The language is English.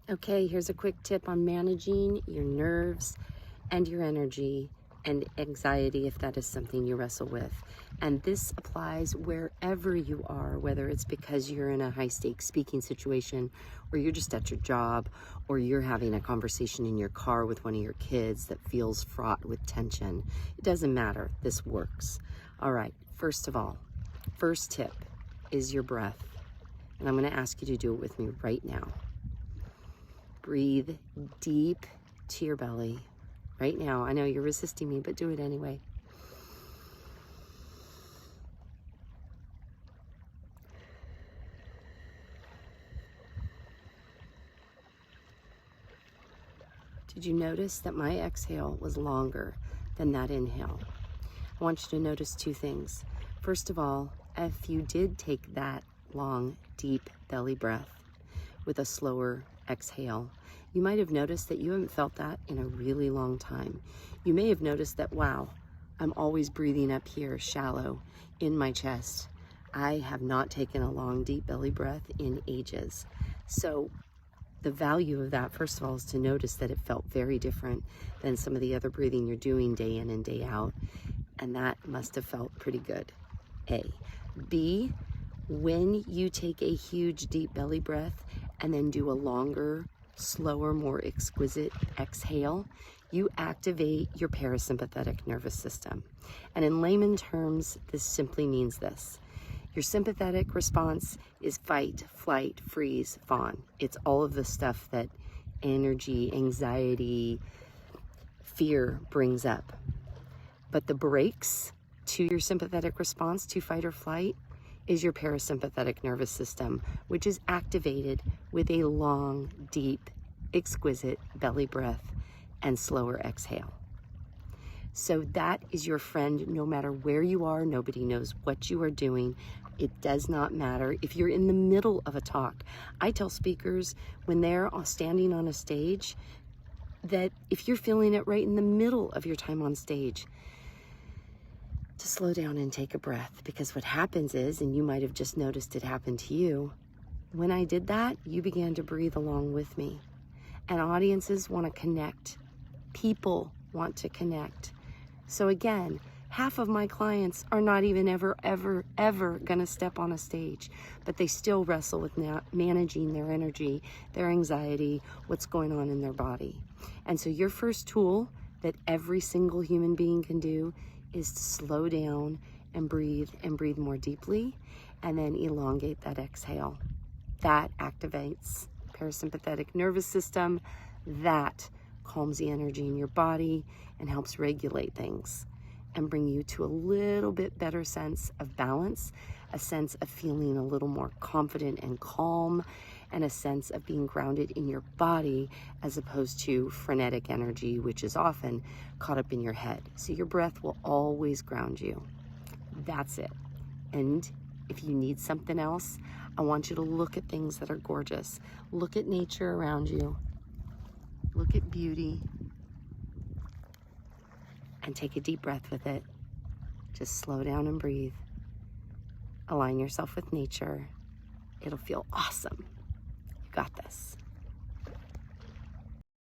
Okay, here's a quick tip on managing your nerves and your energy and anxiety if that is something you wrestle with. And this applies wherever you are, whether it's because you're in a high-stakes speaking situation, or you're just at your job, or you're having a conversation in your car with one of your kids that feels fraught with tension. It doesn't matter. This works. All right, first of all, first tip is your breath. And I'm going to ask you to do it with me right now. Breathe deep to your belly right now. I know you're resisting me, but do it anyway. Did you notice that my exhale was longer than that inhale? I want you to notice two things. First of all, if you did take that long, deep belly breath with a slower exhale, you might have noticed that you haven't felt that in a really long time. You may have noticed that, wow, I'm always breathing up here, shallow, in my chest. I have not taken a long, deep belly breath in ages. So the value of that, first of all, is to notice that it felt very different than some of the other breathing you're doing day in and day out. And that must have felt pretty good, A. B, when you take a huge, deep belly breath and then do a longer, slower, more exquisite exhale, you activate your parasympathetic nervous system. And in layman terms, this simply means this. Your sympathetic response is fight, flight, freeze, fawn. It's all of the stuff that energy, anxiety, fear brings up. But the brakes to your sympathetic response to fight or flight is your parasympathetic nervous system, which is activated with a long, deep, exquisite belly breath and slower exhale. So that is your friend no matter where you are. Nobody knows what you are doing. It does not matter if you're in the middle of a talk. I tell speakers when they're standing on a stage that if you're feeling it right in the middle of your time on stage, to slow down and take a breath, because what happens is, and you might have just noticed it happen to you, when I did that, you began to breathe along with me. And audiences want to connect. People want to connect. So again, half of my clients are not even ever going to step on a stage, but they still wrestle with managing their energy, their anxiety, what's going on in their body. And so your first tool that every single human being can do is to slow down and breathe more deeply, and then elongate that exhale. That activates parasympathetic nervous system. That calms the energy in your body and helps regulate things and bring you to a little bit better sense of balance, a sense of feeling a little more confident and calm, and a sense of being grounded in your body as opposed to frenetic energy, which is often caught up in your head. So your breath will always ground you. That's it. And if you need something else, I want you to look at things that are gorgeous. Look at nature around you. Look at beauty. And take a deep breath with it. Just slow down and breathe. Align yourself with nature. It'll feel awesome. You got this.